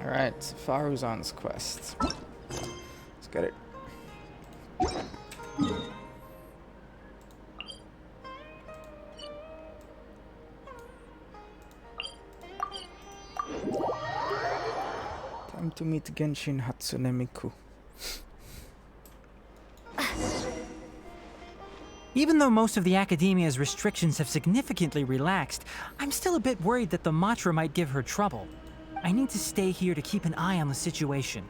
Alright, Faruzan's quest. Let's get it. Time to meet Genshin Hatsune Miku. Even though most of the Academia's restrictions have significantly relaxed, I'm still a bit worried that the Matra might give her trouble. I need to stay here to keep an eye on the situation.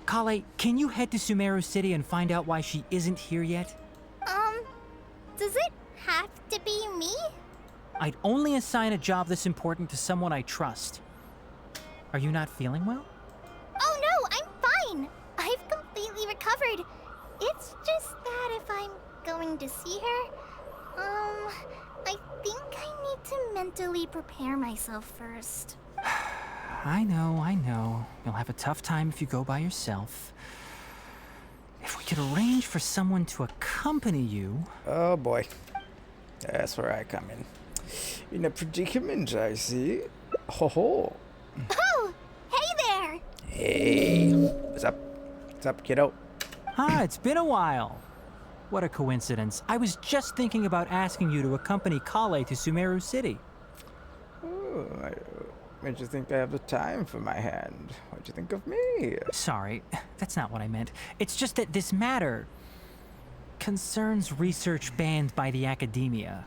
Kale, can you head to Sumeru City and find out why she isn't here yet? Does it have to be me? I'd only assign a job this important to someone I trust. Are you not feeling well? Oh no, I'm fine. I've completely recovered. It's just that if I'm going to see her, I think I need to mentally prepare myself first. I know. You'll have a tough time if you go by yourself. If we could arrange for someone to accompany you... Oh boy. That's where I come in. In a predicament, I see. Ho ho. Oh, hey there! Hey. What's up? What's up, kiddo? It's been a while. What a coincidence. I was just thinking about asking you to accompany Kale to Sumeru City. Oh, made you think I have the time for my hand? What'd you think of me? Sorry, that's not what I meant. It's just that this matter concerns research banned by the Academia.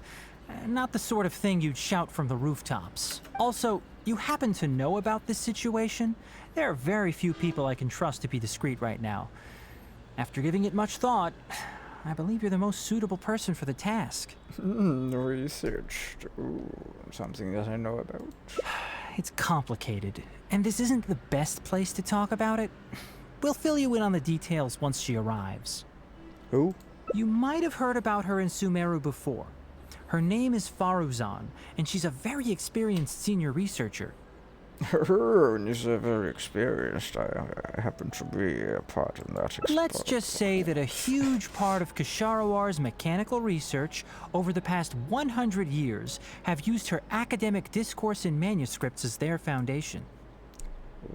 Not the sort of thing you'd shout from the rooftops. Also, you happen to know about this situation? There are very few people I can trust to be discreet right now. After giving it much thought, I believe you're the most suitable person for the task. Research. Ooh, something that I know about. It's complicated, and this isn't the best place to talk about it. We'll fill you in on the details once she arrives. Who? You might have heard about her in Sumeru before. Her name is Faruzan, and she's a very experienced senior researcher. Is very experienced. I happen to be a part in that. Let's just say that a huge part of Kasharawar's mechanical research over the past 100 years have used her academic discourse and manuscripts as their foundation.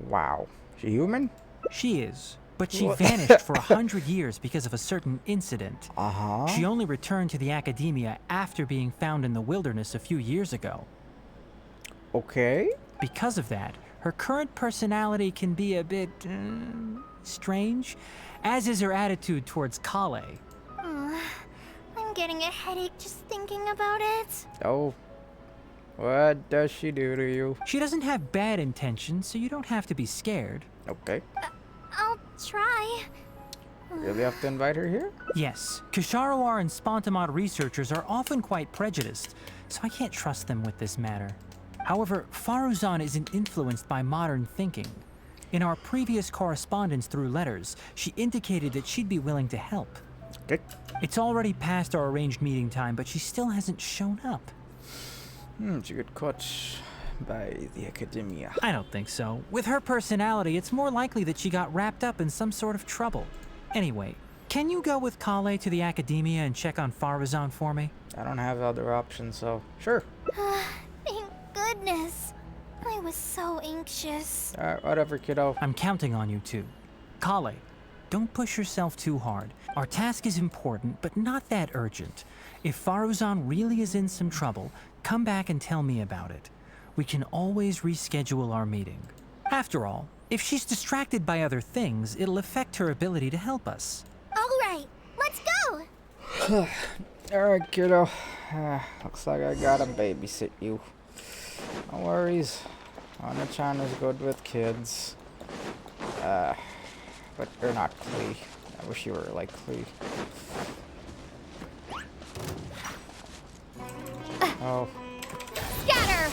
Wow. She human? She is, but she vanished for 100 years because of a certain incident. Uh-huh. She only returned to the Academia after being found in the wilderness a few years ago. Okay. Because of that, her current personality can be a bit strange, as is her attitude towards Kale. I'm getting a headache just thinking about it. Oh. What does she do to you? She doesn't have bad intentions, so you don't have to be scared. Okay. I'll try. Really have to invite her here? Yes, Kasharawar and Spontamod researchers are often quite prejudiced, so I can't trust them with this matter. However, Faruzan isn't influenced by modern thinking. In our previous correspondence through letters, she indicated that she'd be willing to help. Okay. It's already past our arranged meeting time, but she still hasn't shown up. She got caught by the Academia. I don't think so. With her personality, it's more likely that she got wrapped up in some sort of trouble. Anyway, can you go with Kale to the Academia and check on Faruzan for me? I don't have other options, so sure. Thank goodness. I was so anxious. Whatever, kiddo. I'm counting on you too. Kale, don't push yourself too hard. Our task is important, but not that urgent. If Faruzan really is in some trouble, come back and tell me about it. We can always reschedule our meeting. After all, if she's distracted by other things, it'll affect her ability to help us. All right, let's go. Alright, kiddo. Looks like I gotta babysit you. No worries. Ona-chan is good with kids. But you're not Klee. I wish you were like Klee. Oh. Scatter.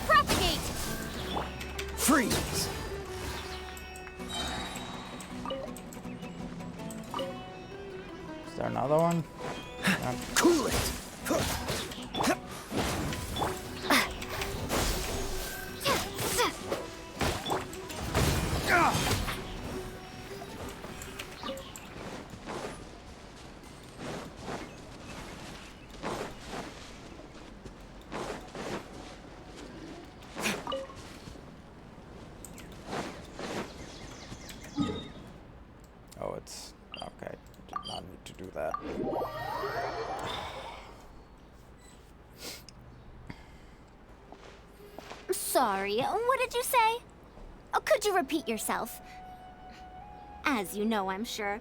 Propagate. Freeze! Is there another one? Cool it! not need to do that. Sorry, what did you say? Oh, could you repeat yourself? As you know, I'm sure,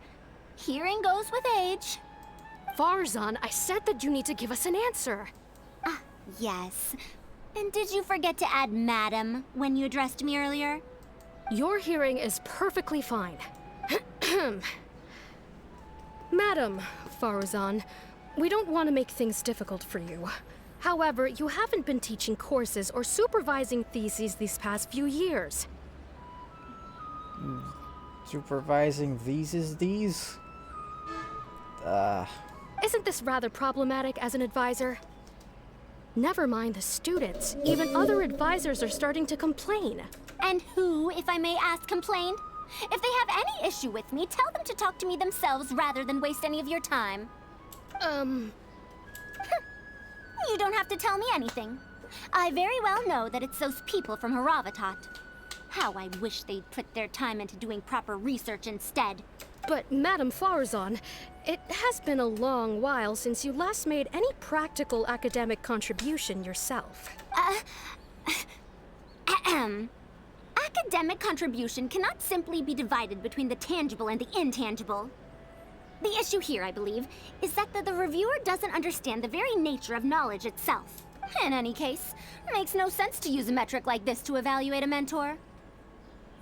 hearing goes with age. Farzan, I said that you need to give us an answer. Ah, yes. And did you forget to add madam when you addressed me earlier? Your hearing is perfectly fine. Madam Farzan, we don't want to make things difficult for you. However, you haven't been teaching courses or supervising theses these past few years. Supervising these? Isn't this rather problematic as an advisor? Never mind the students. Even other advisors are starting to complain. And who, if I may ask, complained? If they have any issue with me, tell them to talk to me themselves rather than waste any of your time. You don't have to tell me anything. I very well know that it's those people from Haravatat. How I wish they'd put their time into doing proper research instead. But, Madam Farzan, it has been a long while since you last made any practical academic contribution yourself. Academic contribution cannot simply be divided between the tangible and the intangible. The issue here, I believe, is that the reviewer doesn't understand the very nature of knowledge itself. In any case, it makes no sense to use a metric like this to evaluate a mentor.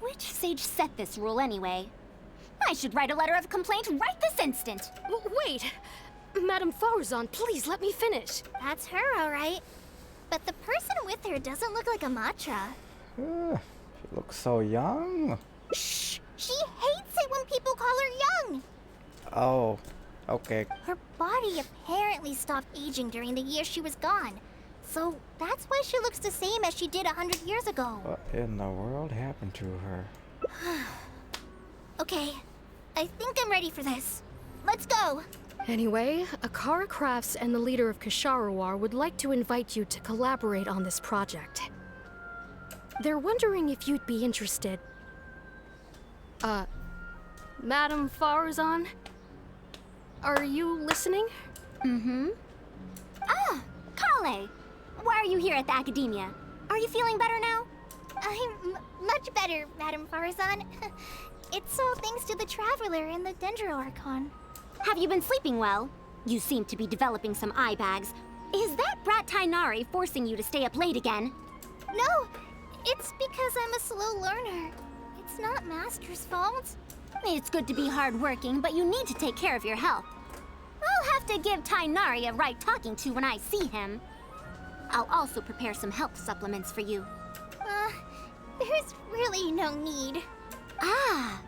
Which sage set this rule anyway? I should write a letter of complaint right this instant. Wait! Madam Farzan, please let me finish. That's her, all right. But the person with her doesn't look like a matcha. She looks so young. Shh! She hates it when people call her young. Oh, okay. Her body apparently stopped aging during the year she was gone. So that's why she looks the same as she did 100 years ago. What in the world happened to her? Okay, I think I'm ready for this. Let's go. Anyway, Akara Crafts and the leader of Kasharawar would like to invite you to collaborate on this project. They're wondering if you'd be interested. Madam Farzan? Are you listening? Mm-hmm. Ah, Kale! Why are you here at the Academia? Are you feeling better now? I'm much better, Madam Farzan. It's all thanks to the Traveler and the Dendro Archon. Have you been sleeping well? You seem to be developing some eye bags. Is that brat Tainari forcing you to stay up late again? No, it's because I'm a slow learner. It's not Master's fault. It's good to be hardworking, but you need to take care of your health. I'll have to give Tainari a right talking to when I see him. I'll also prepare some health supplements for you. There's really no need. Ah,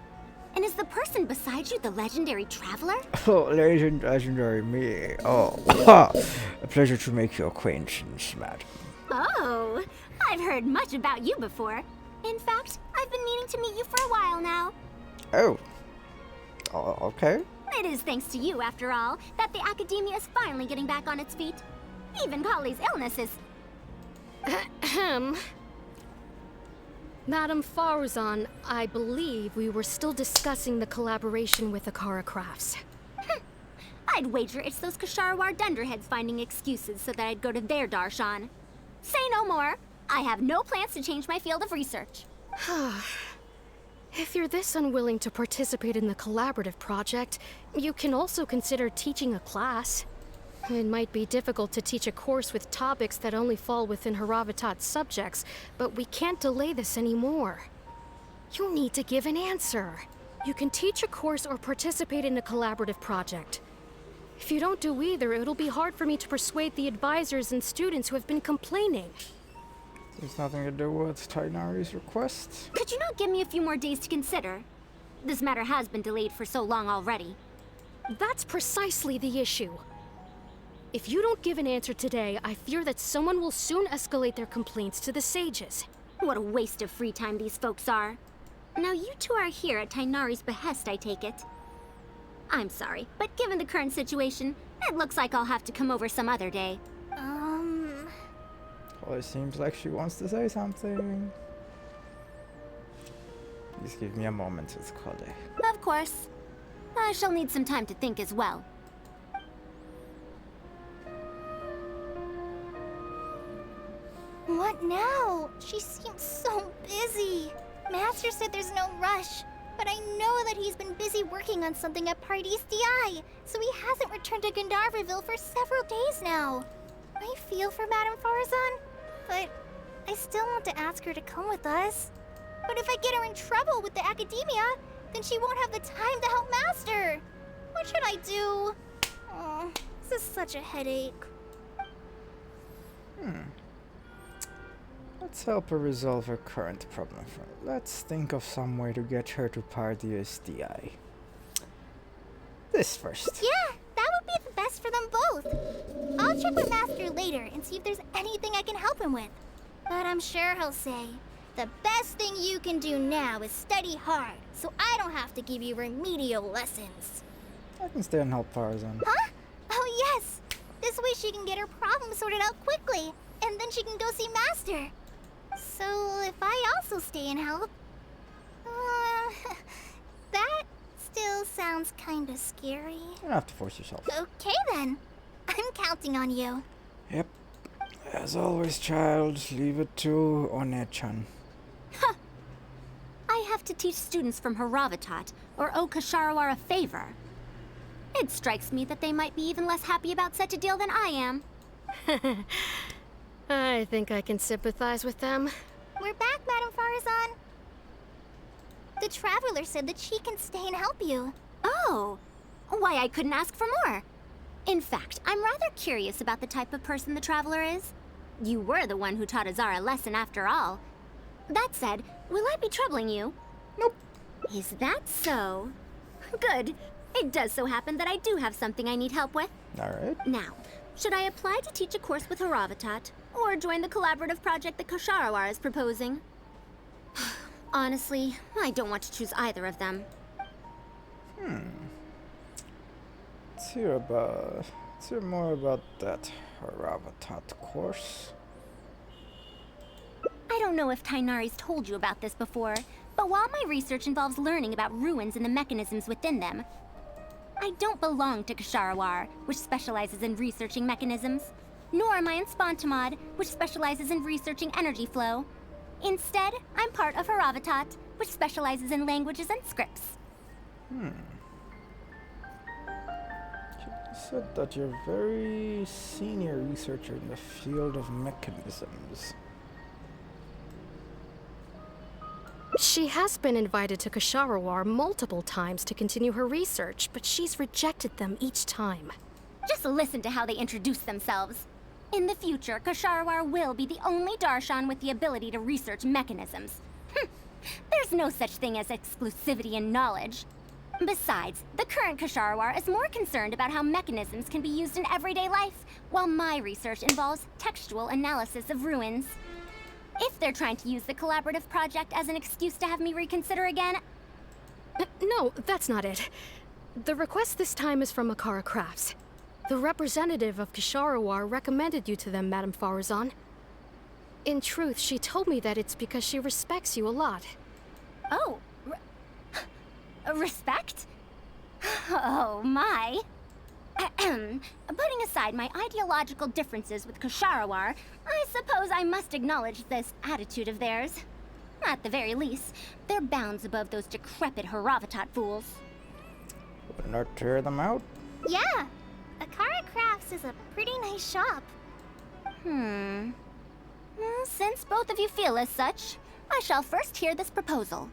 and is the person beside you the legendary Traveler? Oh, legendary me. Oh, a pleasure to make your acquaintance, madam. Oh, I've heard much about you before. In fact, I've been meaning to meet you for a while now. Oh, okay. It is thanks to you, after all, that the Academia is finally getting back on its feet. Even Polly's illness is... Madam Farzan, I believe we were still discussing the collaboration with Akara Crafts. I'd wager it's those Kasharawar dunderheads finding excuses so that I'd go to their darshan. Say no more. I have no plans to change my field of research. If you're this unwilling to participate in the collaborative project, you can also consider teaching a class. It might be difficult to teach a course with topics that only fall within Haravatat's subjects, but we can't delay this anymore. You need to give an answer. You can teach a course or participate in a collaborative project. If you don't do either, it'll be hard for me to persuade the advisors and students who have been complaining. There's nothing to do with Tainari's request. Could you not give me a few more days to consider? This matter has been delayed for so long already. That's precisely the issue. If you don't give an answer today, I fear that someone will soon escalate their complaints to the sages. What a waste of free time these folks are. Now you two are here at Tainari's behest, I take it. I'm sorry, but given the current situation, it looks like I'll have to come over some other day. Well, it seems like she wants to say something. Please give me a moment, it's Kale. Of course. I shall need some time to think as well. What now? She seems so busy. Master said there's no rush, but I know that he's been busy working on something at Pardees DI, so he hasn't returned to Gandharville for several days now. I feel for Madame Farazan, but I still want to ask her to come with us. But if I get her in trouble with the academia, then she won't have the time to help Master. What should I do? Oh, this is such a headache. Let's help her resolve her current problem. Let's think of some way to get her to Pardees DI. This first. Yeah, that would be the best for them both. I'll check with Master later and see if there's anything I can help him with. But I'm sure he'll say, the best thing you can do now is study hard, so I don't have to give you remedial lessons. I can stay and help Farazan. Huh? Oh yes! This way she can get her problem sorted out quickly, and then she can go see Master. So if I also stay and help... that still sounds kinda scary. You don't have to force yourself. Okay then. I'm counting on you. Yep. As always, child, leave it to One-chan. I have to teach students from Haravatat, or owe Kasharawar a favor. It strikes me that they might be even less happy about such a deal than I am. I think I can sympathize with them. We're back, Madame Farazan. The Traveler said that she can stay and help you. Oh, why I couldn't ask for more. In fact, I'm rather curious about the type of person the Traveler is. You were the one who taught Azara a lesson after all. That said, will I be troubling you? Nope. Is that so? Good. It does so happen that I do have something I need help with. Alright. Now, should I apply to teach a course with Haravatat, or join the collaborative project that Kasharawar is proposing? Honestly, I don't want to choose either of them. Let's hear more about that Haravatat course. I don't know if Tainari's told you about this before, but while my research involves learning about ruins and the mechanisms within them, I don't belong to Kasharawar, which specializes in researching mechanisms, nor am I in Spontamod, which specializes in researching energy flow. Instead, I'm part of Haravatat, which specializes in languages and scripts. You said that you're a very senior researcher in the field of mechanisms. She has been invited to Kasharawar multiple times to continue her research, but she's rejected them each time. Just listen to how they introduce themselves. In the future, Kasharawar will be the only Darshan with the ability to research mechanisms. There's no such thing as exclusivity in knowledge. Besides, the current Kasharawar is more concerned about how mechanisms can be used in everyday life, while my research involves textual analysis of ruins. If they're trying to use the collaborative project as an excuse to have me reconsider again... No, that's not it. The request this time is from Akara Crafts. The representative of Kasharawar recommended you to them, Madame Farazan. In truth, she told me that it's because she respects you a lot. Oh, respect? Oh, my. Putting aside my ideological differences with Kasharawar, I suppose I must acknowledge this attitude of theirs. At the very least, they're bounds above those decrepit Haravatat fools. Wouldn't that tear them out? Yeah, Akara Crafts is a pretty nice shop. Well, since both of you feel as such, I shall first hear this proposal.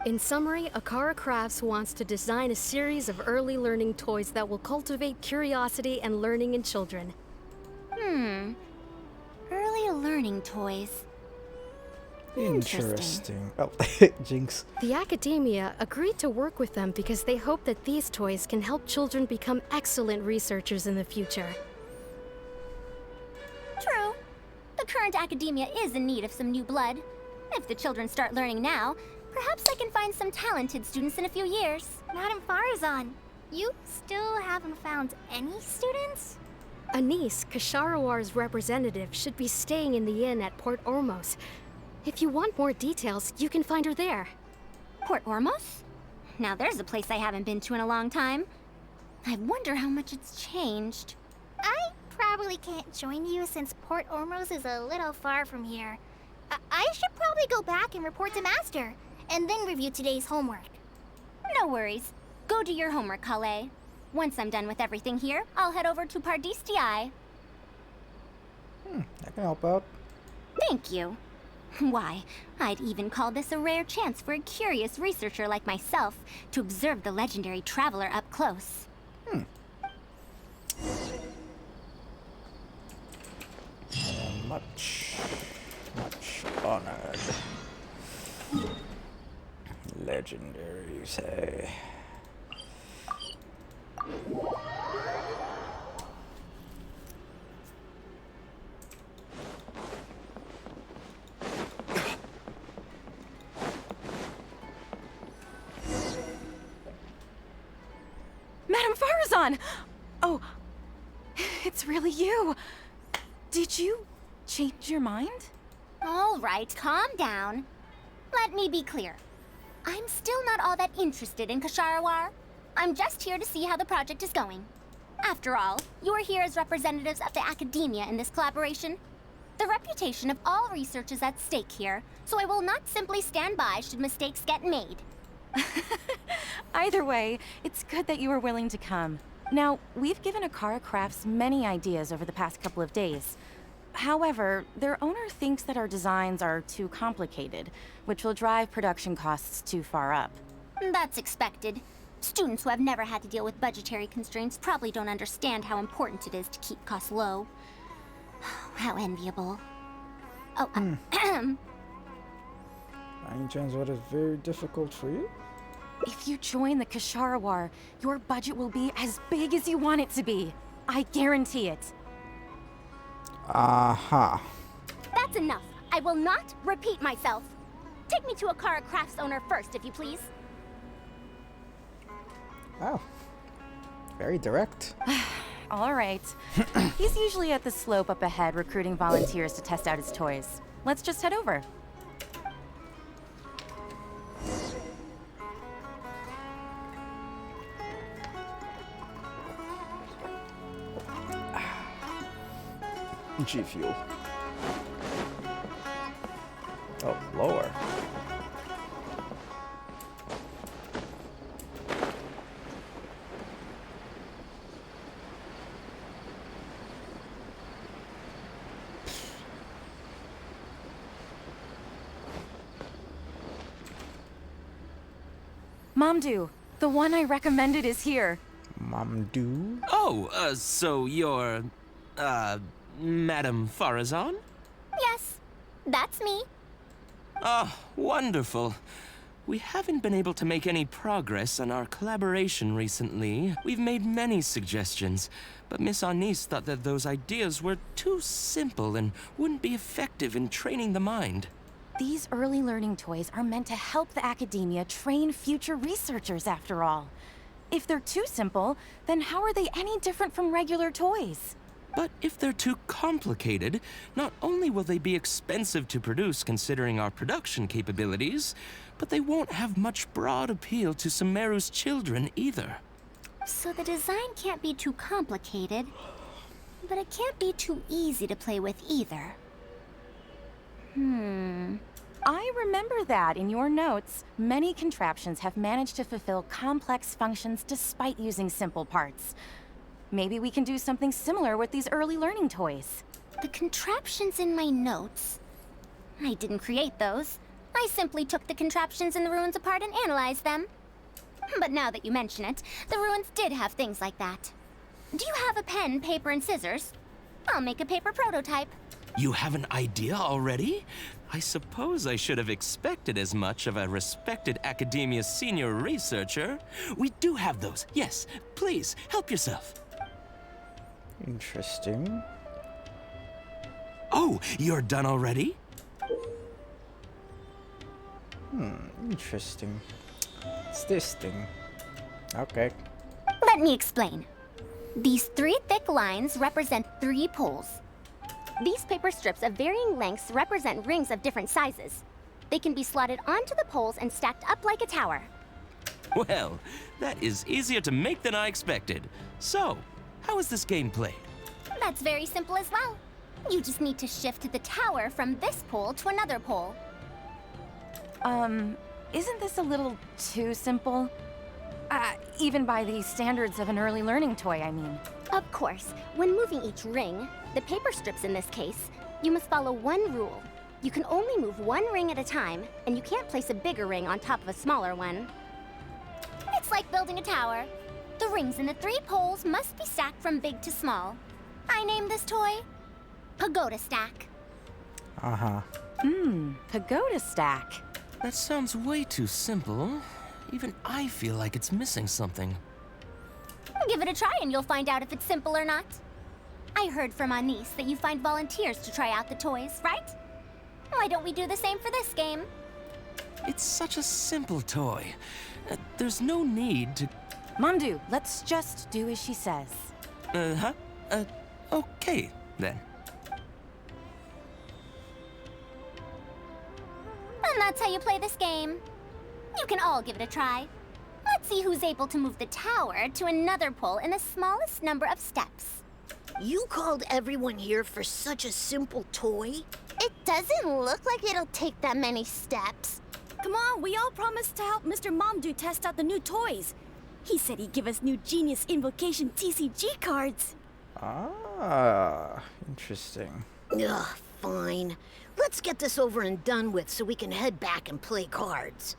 In summary, Akara Crafts wants to design a series of early learning toys that will cultivate curiosity and learning in children. Early learning toys. Interesting. Oh, jinx. The academia agreed to work with them because they hope that these toys can help children become excellent researchers in the future. True. The current academia is in need of some new blood. If the children start learning now, perhaps I can find some talented students in a few years. Madame Farazan, you still haven't found any students? Anise, Kasharawar's representative, should be staying in the inn at Port Ormos. If you want more details, you can find her there. Port Ormos? Now there's a place I haven't been to in a long time. I wonder how much it's changed. I probably can't join you since Port Ormos is a little far from here. I should probably go back and report to Master, and then review today's homework. No worries. Go do your homework, Kale. Once I'm done with everything here, I'll head over to Pardistii. I can help out. Thank you. Why, I'd even call this a rare chance for a curious researcher like myself to observe the legendary traveler up close. Much honored. Legendary, you say? Madame Farazan! Oh, it's really you. Did you change your mind? All right, calm down. Let me be clear. I'm still not all that interested in Kasharawar. I'm just here to see how the project is going. After all, you're here as representatives of the academia in this collaboration. The reputation of all research is at stake here, so I will not simply stand by should mistakes get made. Either way, it's good that you were willing to come. Now, we've given Akara Crafts many ideas over the past couple of days. However, their owner thinks that our designs are too complicated, which will drive production costs too far up. That's expected. Students who have never had to deal with budgetary constraints probably don't understand how important it is to keep costs low. How enviable. Oh, By any chance, what is very difficult for you? If you join the Kasharawar, your budget will be as big as you want it to be. I guarantee it. Aha. That's enough. I will not repeat myself. Take me to Akara Crafts owner first, if you please. Oh. Very direct. All right. He's usually at the slope up ahead recruiting volunteers to test out his toys. Let's just head over. G Fuel. Oh, lower. Mamdu, the one I recommended is here. Mamdu? Oh, so you're, Madame Farazan? Yes, that's me. Ah, wonderful. We haven't been able to make any progress on our collaboration recently. We've made many suggestions, but Miss Anis thought that those ideas were too simple and wouldn't be effective in training the mind. These early learning toys are meant to help the academia train future researchers, after all. If they're too simple, then how are they any different from regular toys? But if they're too complicated, not only will they be expensive to produce considering our production capabilities, but they won't have much broad appeal to Sumeru's children either. So the design can't be too complicated, but it can't be too easy to play with either. I remember that in your notes. Many contraptions have managed to fulfill complex functions despite using simple parts. Maybe we can do something similar with these early learning toys. The contraptions in my notes. I didn't create those. I simply took the contraptions in the ruins apart and analyzed them. But now that you mention it, the ruins did have things like that. Do you have a pen, paper, and scissors? I'll make a paper prototype. You have an idea already? I suppose I should have expected as much of a respected academia senior researcher. We do have those. Yes, please, help yourself. Interesting. Oh, you're done already? Interesting. It's this thing. Okay. Let me explain. These 3 thick lines represent 3 poles. These paper strips of varying lengths represent rings of different sizes. They can be slotted onto the poles and stacked up like a tower. Well, that is easier to make than I expected. So, how is this game played? That's very simple as well. You just need to shift the tower from this pole to another pole. Isn't this a little too simple? Even by the standards of an early learning toy, I mean. Of course, when moving each ring, the paper strips in this case, you must follow one rule. You can only move one ring at a time, and you can't place a bigger ring on top of a smaller one. It's like building a tower. The rings in the 3 poles must be stacked from big to small. I named this toy Pagoda Stack. Uh-huh. Pagoda stack. That sounds way too simple. Even I feel like it's missing something. Give it a try and you'll find out if it's simple or not. I heard from Anis that you find volunteers to try out the toys, right? Why don't we do the same for this game? It's such a simple toy. There's no need to... Mamdu, let's just do as she says. Huh? Okay, then. And that's how you play this game. You can all give it a try. Let's see who's able to move the tower to another pole in the smallest number of steps. You called everyone here for such a simple toy? It doesn't look like it'll take that many steps. Come on, we all promised to help Mr. Mamdu test out the new toys. He said he'd give us new Genius Invocation TCG cards. Ah, interesting. Ugh, fine. Let's get this over and done with so we can head back and play cards.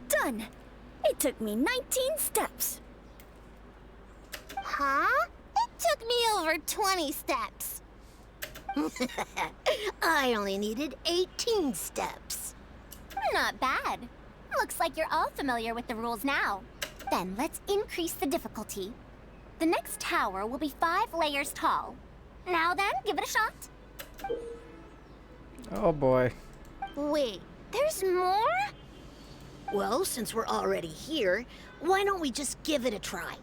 Done! It took me 19 steps. Huh? It took me over 20 steps. I only needed 18 steps. Not bad. Looks like you're all familiar with the rules now. Then let's increase the difficulty. The next tower will be 5 layers tall. Now then, give it a shot. Oh boy. Wait, there's more? Well, since we're already here, why don't we just give it a try?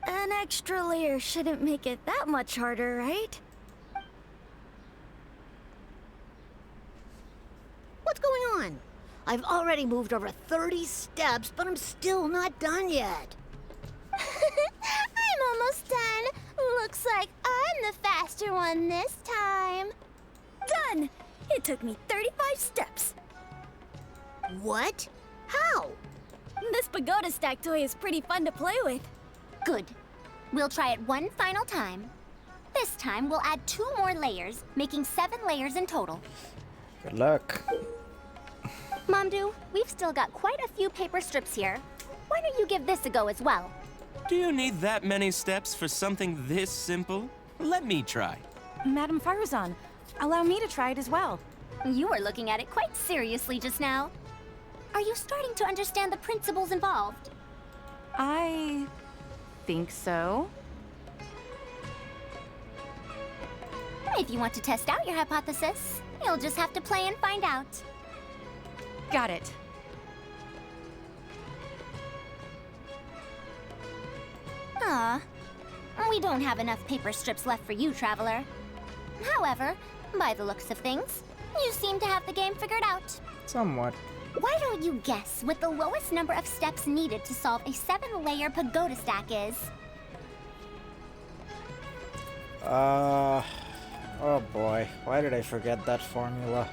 An extra layer shouldn't make it that much harder, right? What's going on? I've already moved over 30 steps, but I'm still not done yet. I'm almost done. Looks like I'm the faster one this time. Done! It took me 35 steps. What? How? This pagoda stack toy is pretty fun to play with. Good. We'll try it one final time. This time, we'll add 2 more layers, making 7 layers in total. Good luck. Mamdu, we've still got quite a few paper strips here. Why don't you give this a go as well? Do you need that many steps for something this simple? Let me try. Madam Faruzan, allow me to try it as well. You were looking at it quite seriously just now. Are you starting to understand the principles involved? I think so. If you want to test out your hypothesis, you'll just have to play and find out. Got it. Ah, we don't have enough paper strips left for you, Traveler. However, by the looks of things, you seem to have the game figured out. Somewhat. Why don't you guess what the lowest number of steps needed to solve a 7-layer pagoda stack is? Oh boy. Why did I forget that formula?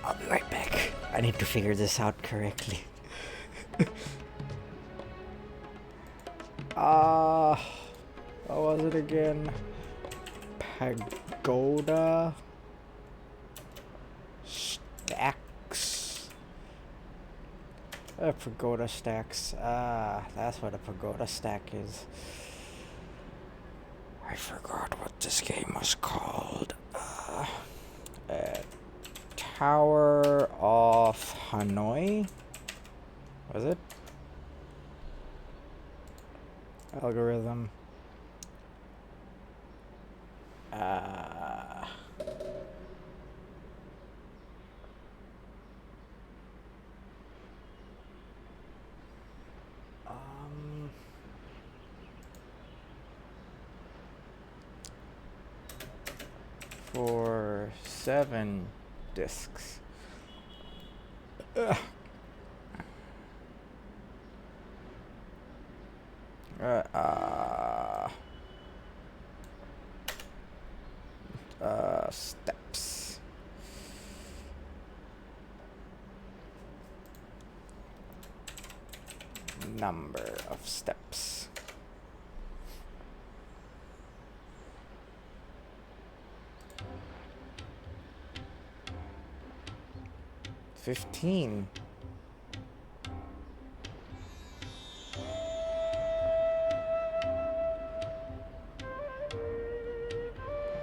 I'll be right back. I need to figure this out correctly. What was it again? Pagoda stacks. Pagoda stacks. That's what a pagoda stack is. I forgot what this game was called. Tower of Hanoi? Was it? Algorithm. for 7 discs. Ugh. Steps. Number of steps. $15.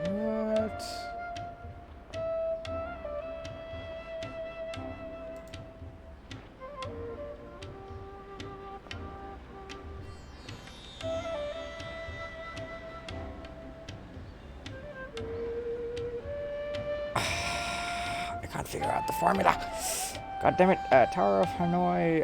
What? I can't figure out the formula. God damn it. Tower of Hanoi.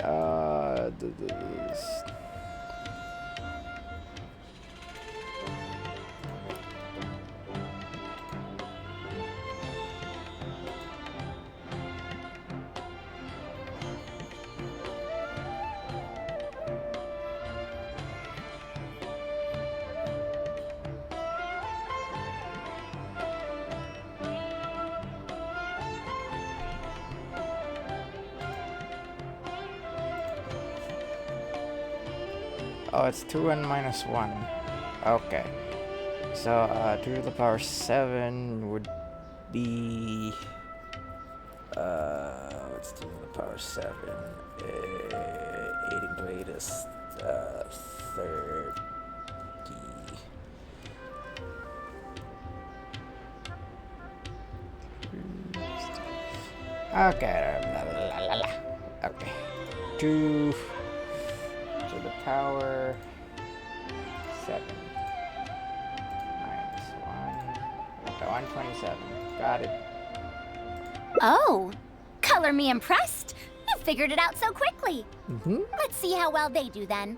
Oh, it's 2n minus 1. Okay. So, 2 to the power 7 would be... what's 2 to the power 7? 8 into 8 is 30. Okay. Okay. 2 to the power 7 minus 1. Okay, 127. Got it. Oh, color me impressed. You figured it out so quickly. Mm-hmm. Let's see how well they do then.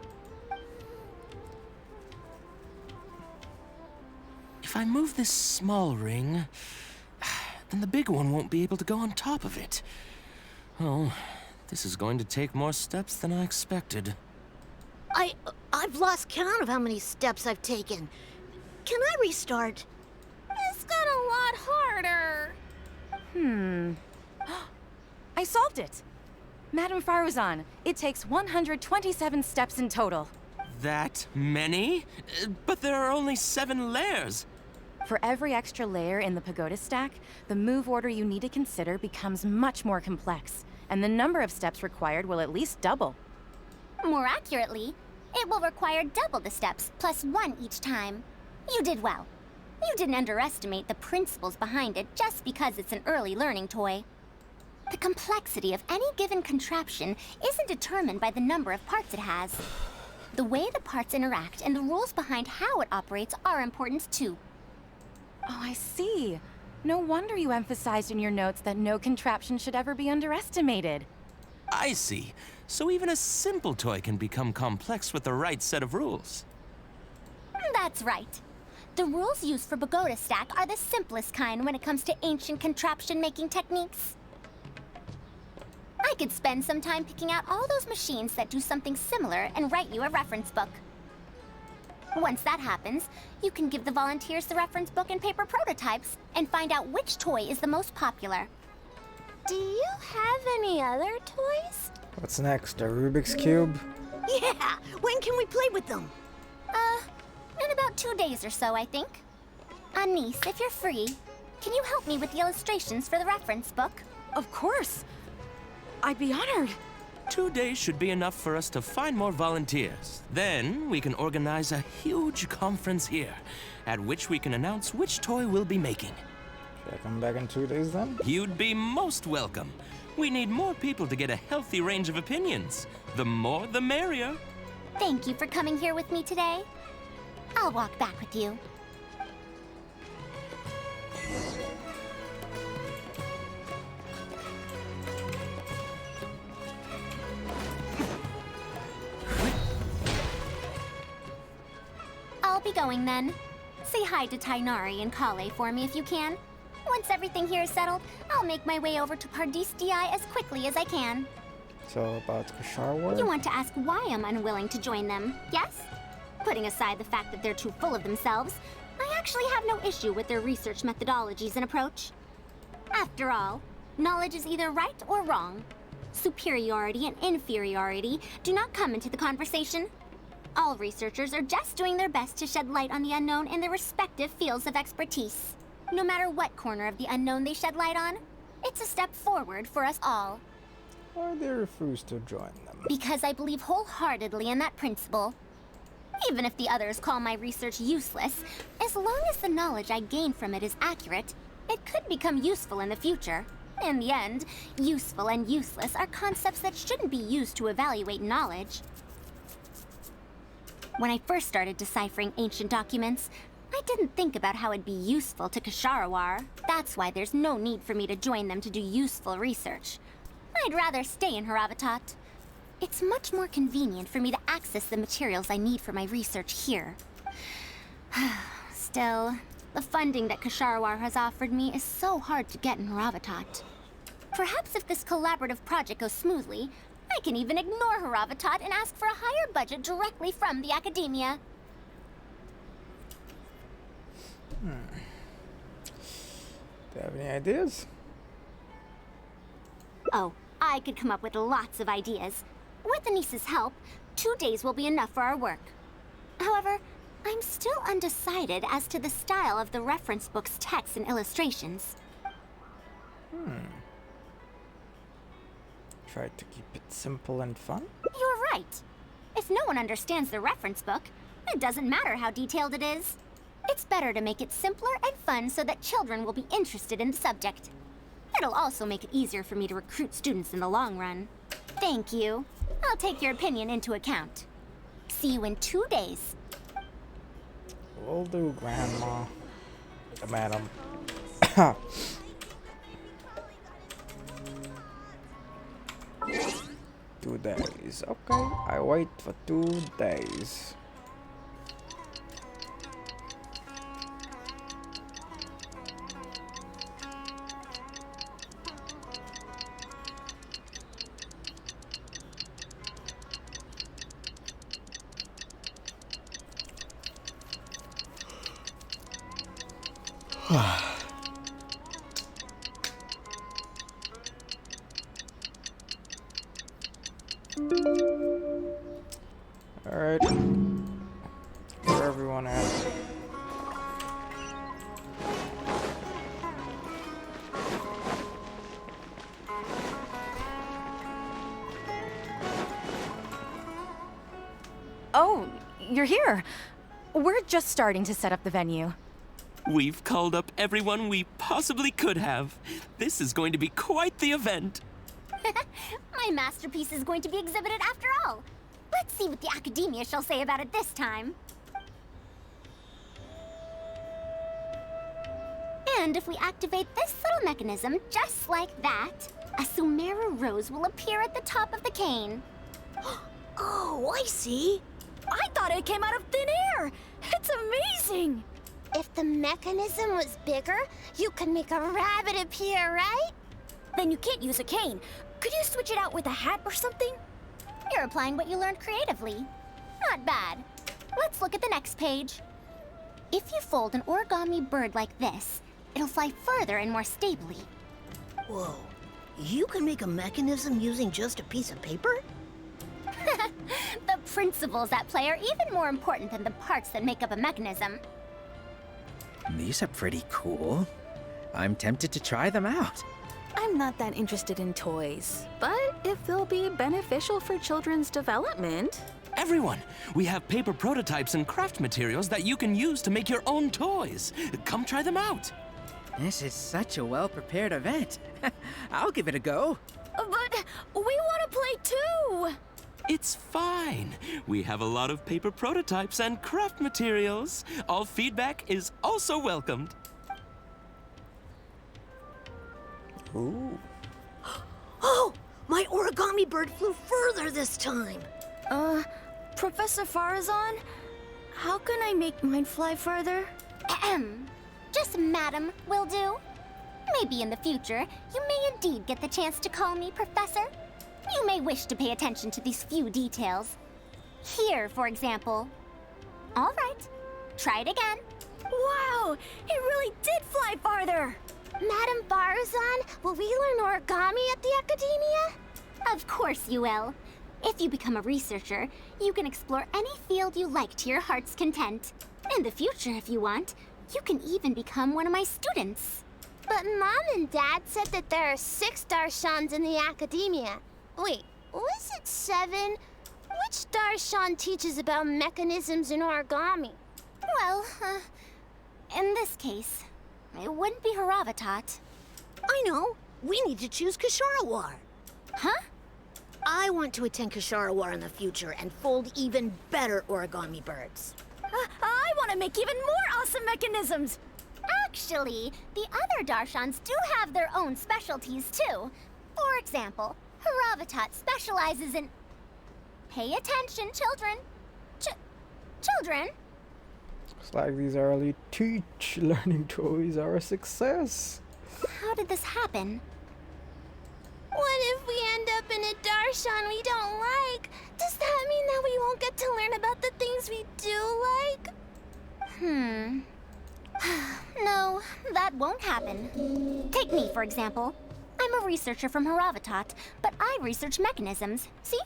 If I move this small ring, then the big one won't be able to go on top of it. Oh, this is going to take more steps than I expected. I've lost count of how many steps I've taken. Can I restart? This got a lot harder. I solved it! Madame Faruzan, it takes 127 steps in total. That many? But there are only 7 layers. For every extra layer in the pagoda stack, the move order you need to consider becomes much more complex, and the number of steps required will at least double. More accurately, it will require double the steps, plus 1 each time. You did well. You didn't underestimate the principles behind it just because it's an early learning toy. The complexity of any given contraption isn't determined by the number of parts it has. The way the parts interact and the rules behind how it operates are important too. Oh, I see. No wonder you emphasized in your notes that no contraption should ever be underestimated. I see. So even a simple toy can become complex with the right set of rules. That's right. The rules used for Pagoda Stack are the simplest kind when it comes to ancient contraption-making techniques. I could spend some time picking out all those machines that do something similar and write you a reference book. Once that happens, you can give the volunteers the reference book and paper prototypes and find out which toy is the most popular. Do you have any other toys? What's next? A Rubik's Cube? Yeah! When can we play with them? In about 2 days or so, I think. Anise, if you're free, can you help me with the illustrations for the reference book? Of course! I'd be honored. 2 days should be enough for us to find more volunteers. Then we can organize a huge conference here, at which we can announce which toy we'll be making. Should I come back in 2 days then? You'd be most welcome. We need more people to get a healthy range of opinions. The more, the merrier. Thank you for coming here with me today. I'll walk back with you. I'll be going then. Say hi to Tainari and Kale for me if you can. Once everything here is settled, I'll make my way over to Pardis DI as quickly as I can. So about Kashar You want to ask why I'm unwilling to join them, yes? Putting aside the fact that they're too full of themselves, I actually have no issue with their research methodologies and approach. After all, knowledge is either right or wrong. Superiority and inferiority do not come into the conversation. All researchers are just doing their best to shed light on the unknown in their respective fields of expertise. No matter what corner of the unknown they shed light on, it's a step forward for us all. Why they refuse to join them? Because I believe wholeheartedly in that principle. Even if the others call my research useless, as long as the knowledge I gain from it is accurate, it could become useful in the future. In the end, useful and useless are concepts that shouldn't be used to evaluate knowledge. When I first started deciphering ancient documents, I didn't think about how it'd be useful to Kasharawar. That's why there's no need for me to join them to do useful research. I'd rather stay in Haravatat. It's much more convenient for me to access the materials I need for my research here. Still, the funding that Kasharawar has offered me is so hard to get in Haravatat. Perhaps if this collaborative project goes smoothly, I can even ignore Haravatat and ask for a higher budget directly from the academia. Do you have any ideas? Oh, I could come up with lots of ideas. With Anis's help, 2 days will be enough for our work. However, I'm still undecided as to the style of the reference book's text and illustrations. Try to keep it simple and fun? You're right. If no one understands the reference book, it doesn't matter how detailed it is. It's better to make it simpler and fun so that children will be interested in the subject. It'll also make it easier for me to recruit students in the long run. Thank you. I'll take your opinion into account. See you in 2 days. Will do, Grandma. Madam. 2 days. Okay, I wait for 2 days. Alright. Where everyone at? Oh, you're here. We're just starting to set up the venue. We've called up everyone we possibly could have. This is going to be quite the event. My masterpiece is going to be exhibited after all. Let's see what the academia shall say about it this time. And if we activate this little mechanism just like that, a Sumeru rose will appear at the top of the cane. Oh, I see. I thought it came out of thin air! It's amazing! If the mechanism was bigger, you could make a rabbit appear, right? Then you can't use a cane. Could you switch it out with a hat or something? You're applying what you learned creatively. Not bad. Let's look at the next page. If you fold an origami bird like this, it'll fly further and more stably. Whoa. You can make a mechanism using just a piece of paper? The principles at play are even more important than the parts that make up a mechanism. These are pretty cool. I'm tempted to try them out. I'm not that interested in toys, but if they'll be beneficial for children's development... Everyone, we have paper prototypes and craft materials that you can use to make your own toys. Come try them out. This is such a well-prepared event. I'll give it a go. But we want to play too! It's fine. We have a lot of paper prototypes and craft materials. All feedback is also welcomed. Ooh. Oh, my origami bird flew further this time. Professor Farazan, how can I make mine fly further? Ahem. Just madam will do. Maybe in the future, you may indeed get the chance to call me Professor. You may wish to pay attention to these few details. Here, for example. All right, try it again. Wow! It really did fly farther! Madam Barazan, will we learn origami at the Academia? Of course you will. If you become a researcher, you can explore any field you like to your heart's content. In the future, if you want, you can even become one of my students. But Mom and Dad said that there are 6 Darshans in the Academia. Wait, was it 7? Which Darshan teaches about mechanisms in origami? Well, in this case, it wouldn't be Haravatat. I know. We need to choose Kasharawar. Huh? I want to attend Kasharawar in the future and fold even better origami birds. I want to make even more awesome mechanisms! Actually, the other Darshans do have their own specialties, too. For example, Haravatat specializes in... Pay attention, children. Children? Looks like these early teach learning toys are a success. How did this happen? What if we end up in a Darshan we don't like? Does that mean that we won't get to learn about the things we do like? No, that won't happen. Take me, for example. I'm a researcher from Haravatat, but I research mechanisms. See?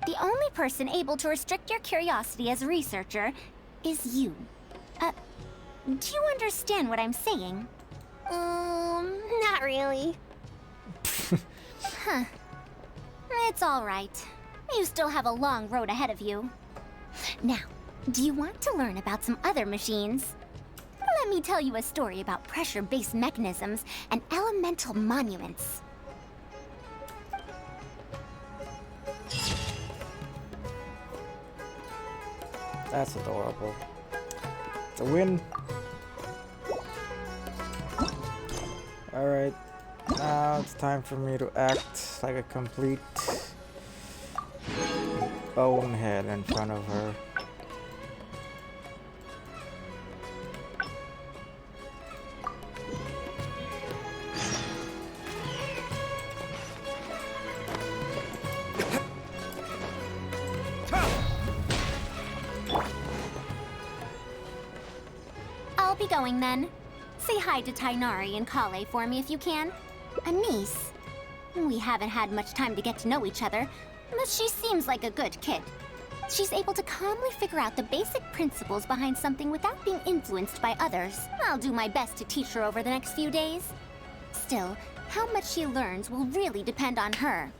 The only person able to restrict your curiosity as a researcher is you. Do you understand what I'm saying? Not really. Huh. It's all right. You still have a long road ahead of you. Now, do you want to learn about some other machines? Let me tell you a story about pressure-based mechanisms and elemental monuments. That's adorable. It's a win. Alright, now it's time for me to act like a complete bonehead in front of her. I'll be going then. Say hi to Tainari and Kale for me if you can. Anise. We haven't had much time to get to know each other, but she seems like a good kid. She's able to calmly figure out the basic principles behind something without being influenced by others. I'll do my best to teach her over the next few days. Still, how much she learns will really depend on her.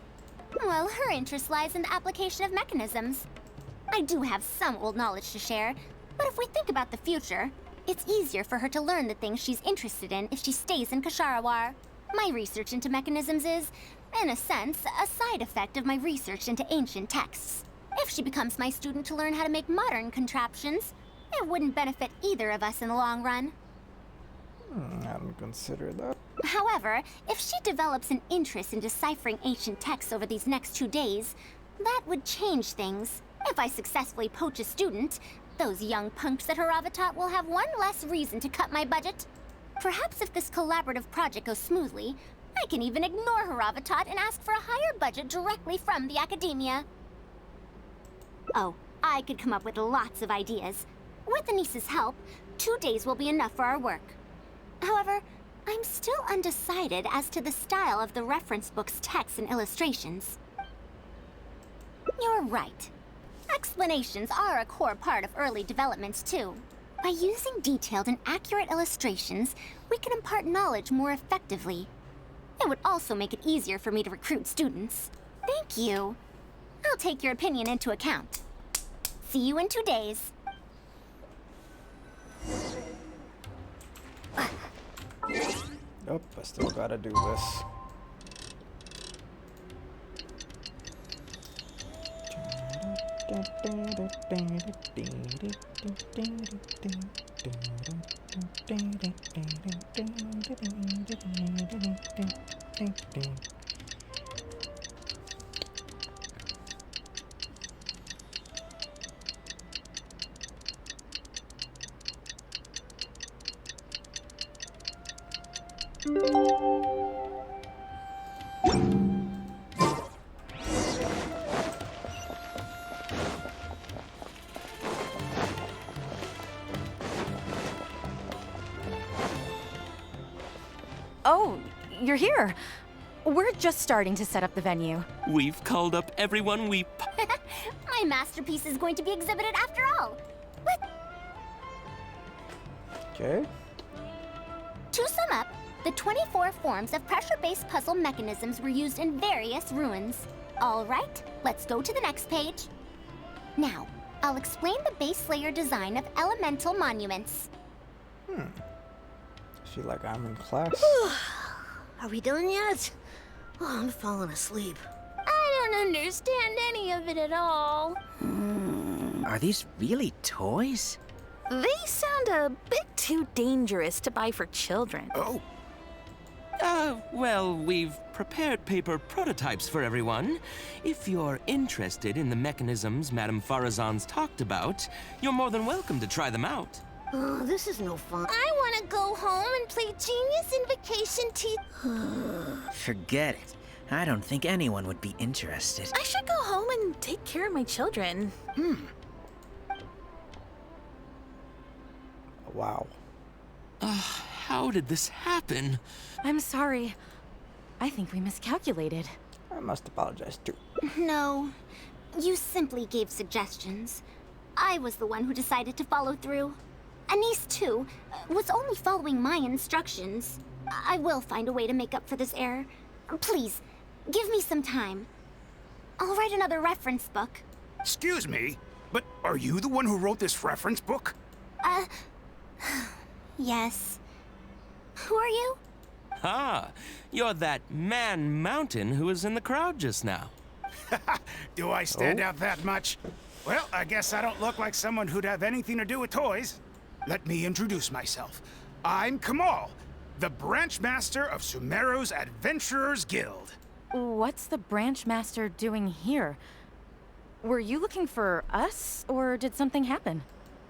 Well, her interest lies in the application of mechanisms. I do have some old knowledge to share, but if we think about the future, it's easier for her to learn the things she's interested in if she stays in Kasharawar. My research into mechanisms is, in a sense, a side effect of my research into ancient texts. If she becomes my student to learn how to make modern contraptions, it wouldn't benefit either of us in the long run. I hadn't considered that. However, if she develops an interest in deciphering ancient texts over these next 2 days, that would change things. If I successfully poach a student, those young punks at Haravatat will have one less reason to cut my budget. Perhaps if this collaborative project goes smoothly, I can even ignore Haravatat and ask for a higher budget directly from the Academia. Oh, I could come up with lots of ideas. With Anise's help, 2 days will be enough for our work. However, I'm still undecided as to the style of the reference book's text and illustrations. You're right. Explanations are a core part of early developments, too. By using detailed and accurate illustrations, we can impart knowledge more effectively. It would also make it easier for me to recruit students. Thank you. I'll take your opinion into account. See you in 2 days. Nope, I still gotta do this. Oh, you're here. We're just starting to set up the venue. We've called up everyone we... My masterpiece is going to be exhibited after all. But Okay. to sum up, the 24 forms of pressure-based puzzle mechanisms were used in various ruins. All right, let's go to the next page. Now, I'll explain the base layer design of elemental monuments. I feel like I'm in class. Are we done yet? Oh, I'm falling asleep. I don't understand any of it at all. Are these really toys? They sound a bit too dangerous to buy for children. Oh, Well, we've prepared paper prototypes for everyone. If you're interested in the mechanisms Madame Farazan's talked about, you're more than welcome to try them out. Oh, this is no fun. I want to go home and play Genius Invocation T. Forget it. I don't think anyone would be interested. I should go home and take care of my children. Wow. How did this happen? I'm sorry. I think we miscalculated. I must apologize too. No, you simply gave suggestions. I was the one who decided to follow through. Anise, too, was only following my instructions. I will find a way to make up for this error. Please, give me some time. I'll write another reference book. excuse me, but are you the one who wrote this reference book? Yes. Who are you? Ah, you're that man Mountain who was in the crowd just now. Do I stand out that much? Well, I guess I don't look like someone who'd have anything to do with toys. Let me introduce myself. I'm Kamal, the branch master of Sumeru's Adventurers Guild. What's the branch master doing here? Were you looking for us, or did something happen?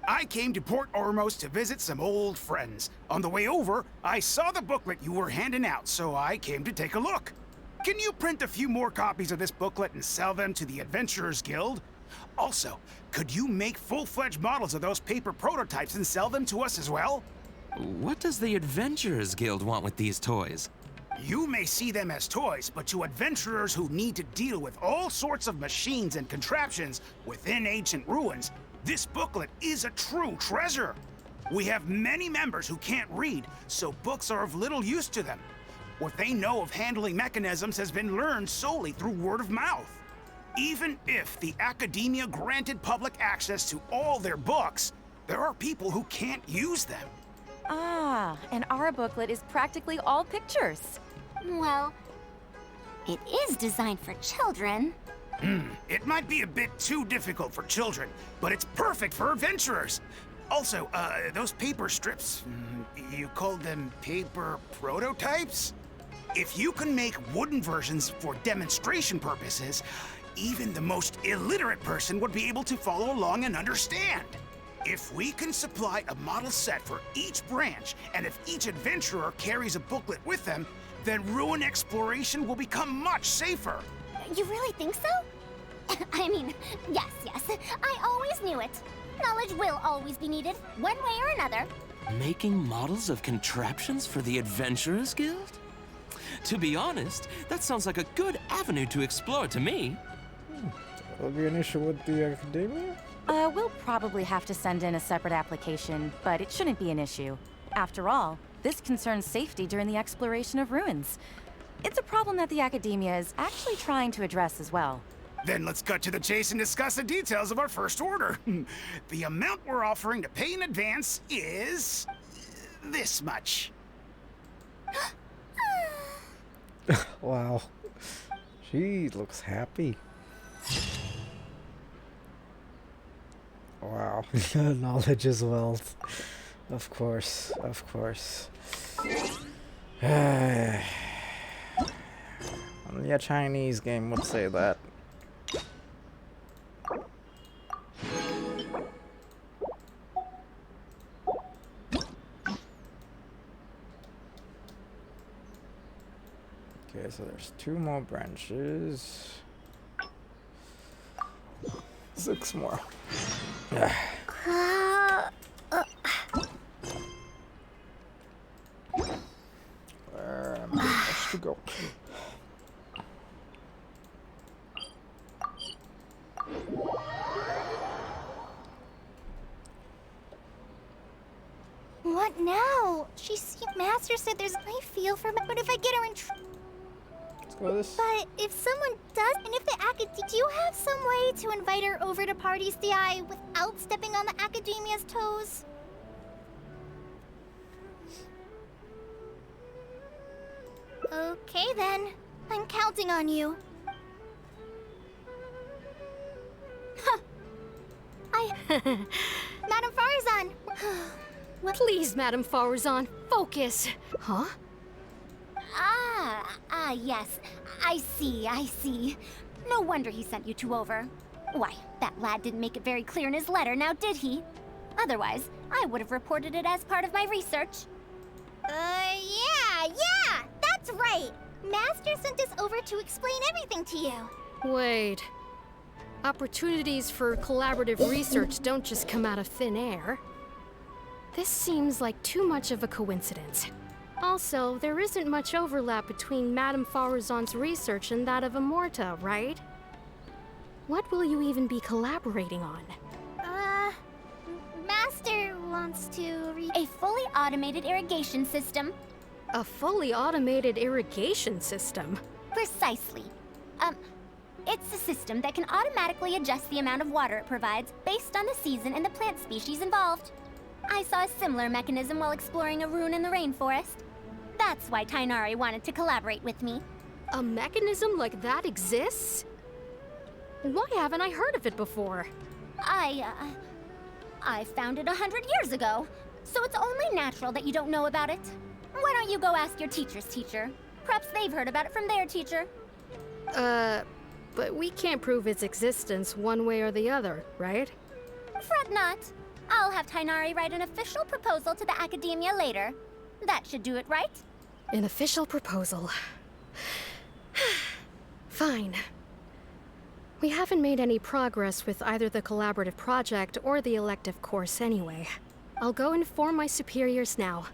I came to Port Ormos to visit some old friends. On the way over, I saw the booklet you were handing out, so I came to take a look. Can you print a few more copies of this booklet and sell them to the Adventurers Guild? Also, could you make full-fledged models of those paper prototypes and sell them to us as well? What does the Adventurers Guild want with these toys? You may see them as toys, but to adventurers who need to deal with all sorts of machines and contraptions within ancient ruins, this booklet is a true treasure. We have many members who can't read, so books are of little use to them. What they know of handling mechanisms has been learned solely through word of mouth. Even if the academia granted public access to all their books, there are people who can't use them. Ah, and our booklet is practically all pictures. Well, it is designed for children. It might be a bit too difficult for children, but it's perfect for adventurers. Also, those paper strips, you called them paper prototypes? If you can make wooden versions for demonstration purposes, even the most illiterate person would be able to follow along and understand. If we can supply a model set for each branch, and if each adventurer carries a booklet with them, then ruin exploration will become much safer. You really think so? I mean, yes, I always knew it. Knowledge will always be needed, one way or another. Making models of contraptions for the Adventurers Guild? To be honest, that sounds like a good avenue to explore to me. Will be an issue with the academia? We'll probably have to send in a separate application, but it shouldn't be an issue. After all, this concerns safety during the exploration of ruins. It's a problem that the academia is actually trying to address as well. Then let's cut to the chase and discuss the details of our first order. The amount we're offering to pay in advance is this much. Wow. She looks happy. Wow. Knowledge is wealth. Of course, of course. Only a Chinese game would say that. Okay, so there's 2 more branches. 6 more. Where go. What now? Master said there's. I feel for me, but if I get her in trouble. Let's go this. But if someone does, and if the do you have some way to invite her over to Parties DI without stepping on the Academia's toes? Okay then. I'm counting on you. Madam Farazan! Please, Madame Farazan, focus. Huh? Yes. I see. No wonder he sent you two over. Why, that lad didn't make it very clear in his letter, now did he? Otherwise, I would have reported it as part of my research. Yeah, that's right! Master sent us over to explain everything to you. Wait. Opportunities for collaborative research don't just come out of thin air. This seems like too much of a coincidence. Also, there isn't much overlap between Madame Farazan's research and that of Amorta, right? What will you even be collaborating on? Master wants to A fully automated irrigation system. A fully automated irrigation system? Precisely. It's a system that can automatically adjust the amount of water it provides based on the season and the plant species involved. I saw a similar mechanism while exploring a rune in the rainforest. That's why Tainari wanted to collaborate with me. A mechanism like that exists? Why haven't I heard of it before? I found it 100 years ago, so it's only natural that you don't know about it. Why don't you go ask your teacher's teacher? Perhaps they've heard about it from their teacher. But we can't prove its existence one way or the other, right? Fret not. I'll have Tainari write an official proposal to the Academia later. That should do it, right? An official proposal. Fine. We haven't made any progress with either the collaborative project or the elective course anyway. I'll go inform my superiors now.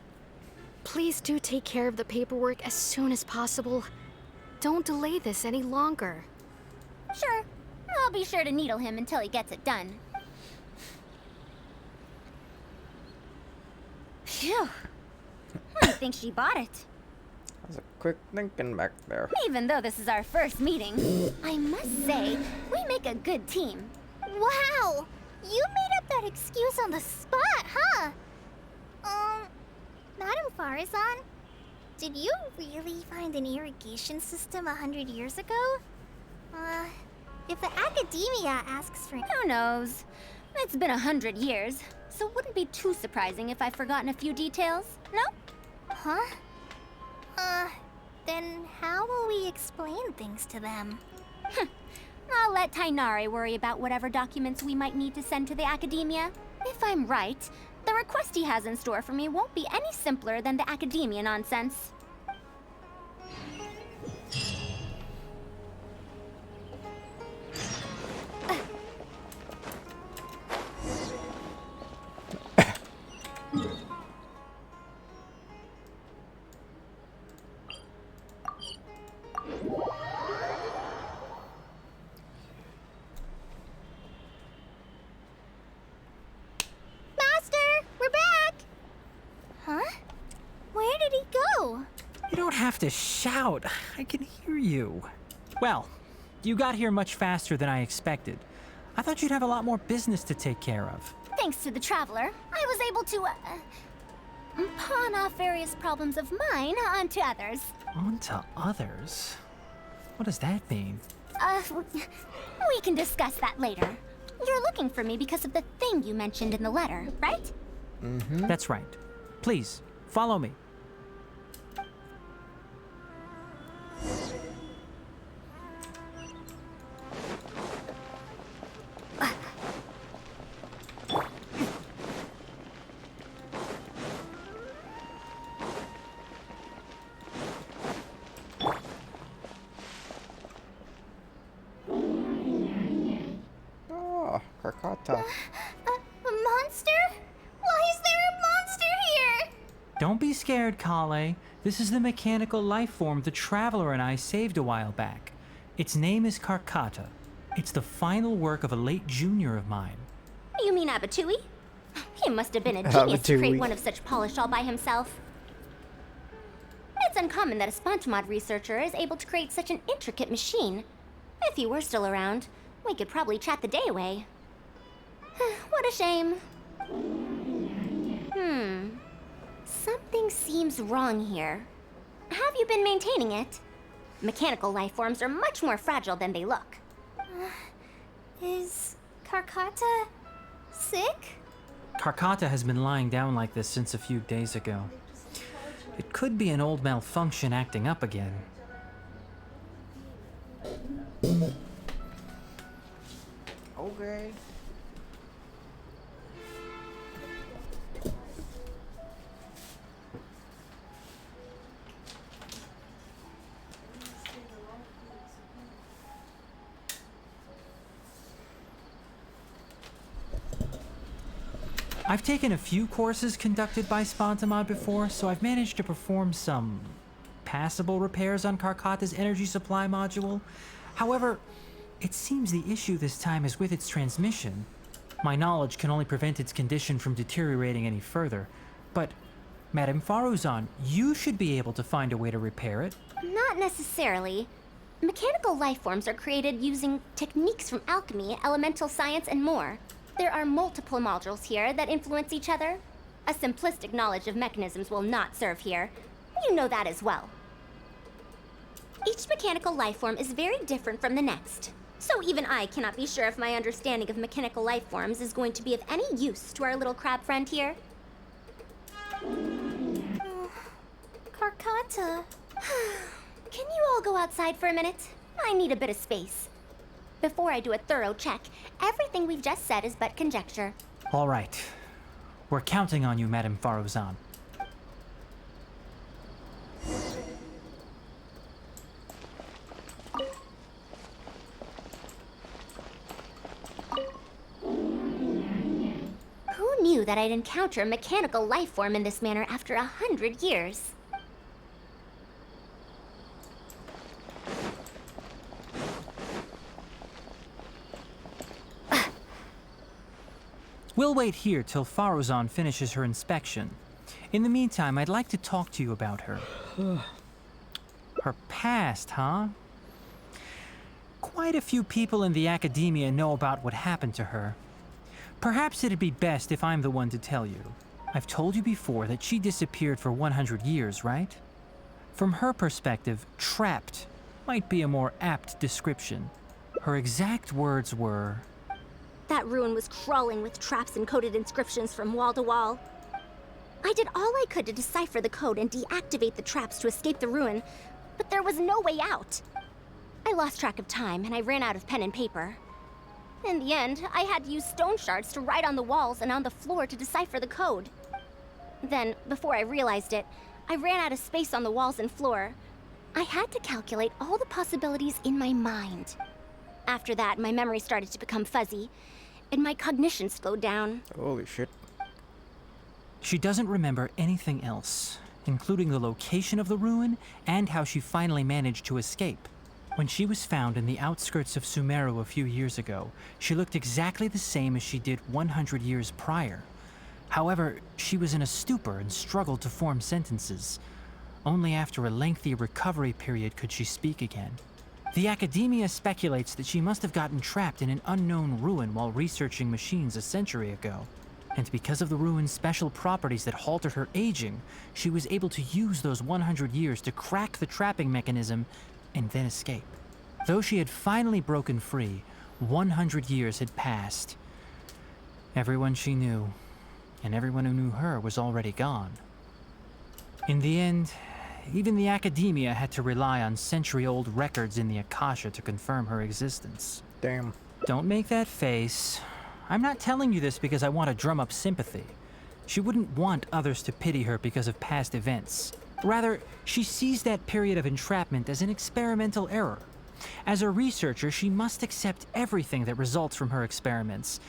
Please do take care of the paperwork as soon as possible. Don't delay this any longer. Sure. I'll be sure to needle him until he gets it done. Phew. I think she bought it. That was a quick thinking back there. Even though this is our first meeting, I must say, we make a good team. Wow! You made up that excuse on the spot, huh? Madam Farazan, did you really find an irrigation system 100 years ago? If the Academia asks for... Who knows? It's been 100 years, so it wouldn't be too surprising if I've forgotten a few details, no? Huh? Then how will we explain things to them? I'll let Tainari worry about whatever documents we might need to send to the Academia. If I'm right, the request he has in store for me won't be any simpler than the Academia nonsense. You don't have to shout. I can hear you. Well, you got here much faster than I expected. I thought you'd have a lot more business to take care of. Thanks to the Traveler, I was able to, pawn off various problems of mine onto others. Onto others? What does that mean? We can discuss that later. You're looking for me because of the thing you mentioned in the letter, right? Mm-hmm. That's right. Please, follow me. A monster? Why is there a monster here? Don't be scared, Kale. This is the mechanical life form the Traveler and I saved a while back. Its name is Karkata. It's the final work of a late junior of mine. You mean Abatui? He must have been a genius to create Abatui. one of such polish all by himself. It's uncommon that a Spontamod researcher is able to create such an intricate machine. If he were still around, we could probably chat the day away. What a shame. Something seems wrong here. Have you been maintaining it? Mechanical life forms are much more fragile than they look. Is Karkata sick? Karkata has been lying down like this since a few days ago. It could be an old malfunction acting up again. Okay. I've taken a few courses conducted by Spontamod before, so I've managed to perform some passable repairs on Karkata's energy supply module. However, it seems the issue this time is with its transmission. My knowledge can only prevent its condition from deteriorating any further. But, Madame Faruzan, you should be able to find a way to repair it. Not necessarily. Mechanical life forms are created using techniques from alchemy, elemental science, and more. There are multiple modules here that influence each other. A simplistic knowledge of mechanisms will not serve here. You know that as well. Each mechanical life form is very different from the next. So even I cannot be sure if my understanding of mechanical life forms is going to be of any use to our little crab friend here. Karkata. Can you all go outside for a minute? I need a bit of space. Before I do a thorough check, everything we've just said is but conjecture. All right. We're counting on you, Madame Faruzan. Who knew that I'd encounter a mechanical life form in this manner after 100 years? We'll wait here till Faruzan finishes her inspection. In the meantime, I'd like to talk to you about her. Her past, huh? Quite a few people in the academia know about what happened to her. Perhaps it'd be best if I'm the one to tell you. I've told you before that she disappeared for 100 years, right? From her perspective, trapped might be a more apt description. Her exact words were, That ruin was crawling with traps and coded inscriptions from wall to wall. I did all I could to decipher the code and deactivate the traps to escape the ruin, but there was no way out. I lost track of time and I ran out of pen and paper. In the end, I had to use stone shards to write on the walls and on the floor to decipher the code. Then, before I realized it, I ran out of space on the walls and floor. I had to calculate all the possibilities in my mind. After that, my memory started to become fuzzy, and my cognition slowed down. Holy shit. she doesn't remember anything else, including the location of the ruin and how she finally managed to escape. When she was found in the outskirts of Sumeru a few years ago, she looked exactly the same as she did 100 years prior. However, she was in a stupor and struggled to form sentences. Only after a lengthy recovery period could she speak again. The academia speculates that she must have gotten trapped in an unknown ruin while researching machines a century ago. And because of the ruin's special properties that halted her aging, she was able to use those 100 years to crack the trapping mechanism and then escape. Though she had finally broken free, 100 years had passed. Everyone she knew, and everyone who knew her, was already gone. In the end, even the academia had to rely on century-old records in the Akasha to confirm her existence. Damn. Don't make that face. I'm not telling you this because I want to drum up sympathy. She wouldn't want others to pity her because of past events. Rather, she sees that period of entrapment as an experimental error. As a researcher, she must accept everything that results from her experiments.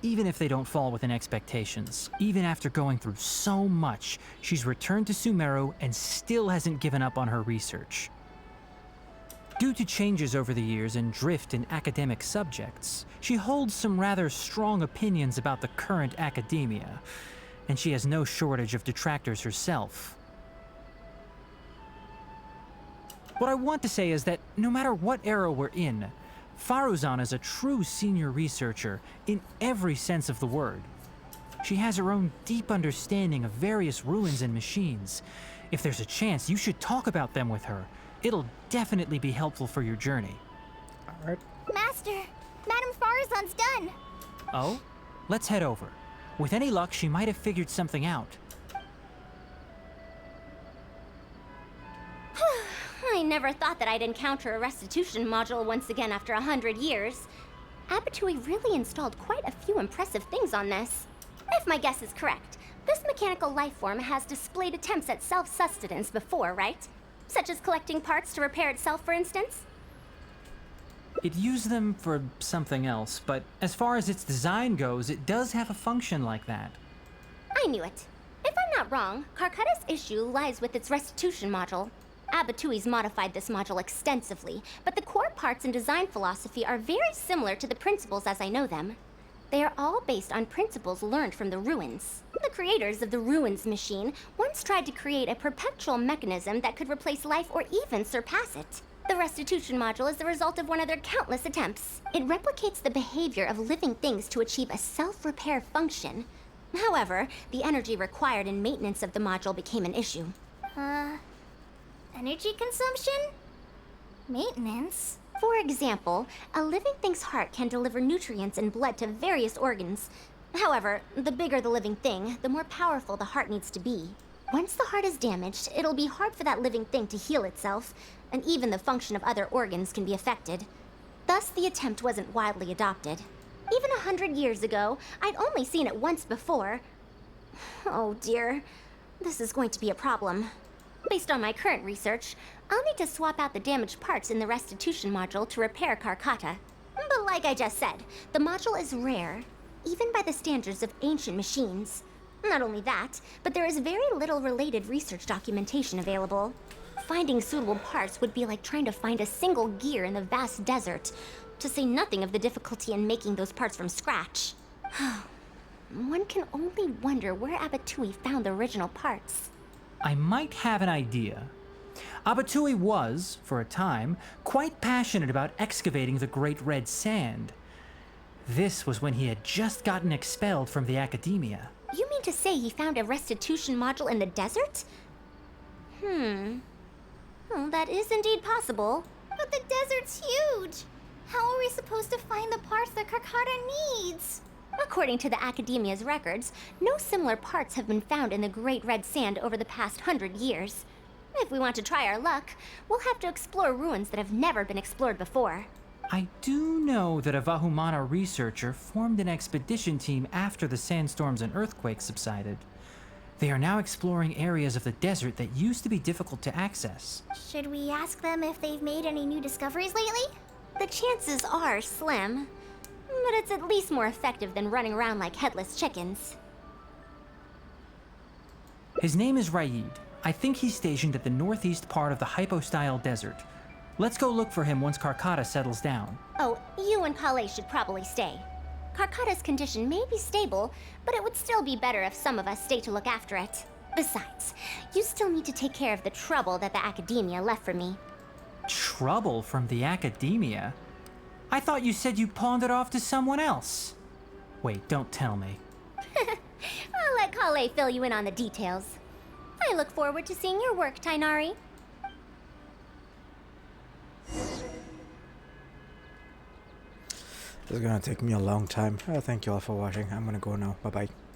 even if they don't fall within expectations. Even after going through so much, she's returned to Sumeru and still hasn't given up on her research. Due to changes over the years and drift in academic subjects, she holds some rather strong opinions about the current academia, and she has no shortage of detractors herself. What I want to say is that no matter what era we're in, Faruzan is a true senior researcher in every sense of the word. She has her own deep understanding of various ruins and machines. If there's a chance, you should talk about them with her. It'll definitely be helpful for your journey. Alright. Master, Madame Faruzan's done. Oh? Let's head over. With any luck, she might have figured something out. I never thought that I'd encounter a restitution module once again after 100 years. Abatui really installed quite a few impressive things on this. If my guess is correct, this mechanical life form has displayed attempts at self-sustenance before, right? Such as collecting parts to repair itself, for instance? It used them for something else, but as far as its design goes, it does have a function like that. I knew it. If I'm not wrong, Karkata's issue lies with its restitution module. Abatui's modified this module extensively, but the core parts and design philosophy are very similar to the principles as I know them. They are all based on principles learned from the ruins. The creators of the ruins machine once tried to create a perpetual mechanism that could replace life or even surpass it. The restitution module is the result of one of their countless attempts. It replicates the behavior of living things to achieve a self-repair function. However, the energy required in maintenance of the module became an issue. Energy consumption? Maintenance? For example, a living thing's heart can deliver nutrients and blood to various organs. However, the bigger the living thing, the more powerful the heart needs to be. Once the heart is damaged, it'll be hard for that living thing to heal itself, and even the function of other organs can be affected. Thus, the attempt wasn't widely adopted. Even 100 years ago, I'd only seen it once before. Oh dear, this is going to be a problem. Based on my current research, I'll need to swap out the damaged parts in the restitution module to repair Karkata. But like I just said, the module is rare, even by the standards of ancient machines. Not only that, but there is very little related research documentation available. Finding suitable parts would be like trying to find a single gear in the vast desert, to say nothing of the difficulty in making those parts from scratch. One can only wonder where Abatui found the original parts. I might have an idea. Abatui was, for a time, quite passionate about excavating the Great Red Sand. This was when he had just gotten expelled from the academia. You mean to say he found a restitution module in the desert? Well, that is indeed possible. But the desert's huge. How are we supposed to find the parts that Karkata needs? According to the Academia's records, no similar parts have been found in the Great Red Sand over the past 100 years. If we want to try our luck, we'll have to explore ruins that have never been explored before. I do know that a Vahumana researcher formed an expedition team after the sandstorms and earthquakes subsided. They are now exploring areas of the desert that used to be difficult to access. Should we ask them if they've made any new discoveries lately? The chances are slim, but it's at least more effective than running around like headless chickens. His name is Raid. I think he's stationed at the northeast part of the Hypostyle Desert. Let's go look for him once Karkata settles down. Oh, you and Kale should probably stay. Karkata's condition may be stable, but it would still be better if some of us stay to look after it. Besides, you still need to take care of the trouble that the Academia left for me. Trouble from the Academia? I thought you said you pawned it off to someone else. Wait, don't tell me. I'll let Kale fill you in on the details. I look forward to seeing your work, Tainari. This is gonna take me a long time. Thank you all for watching. I'm gonna go now. Bye bye.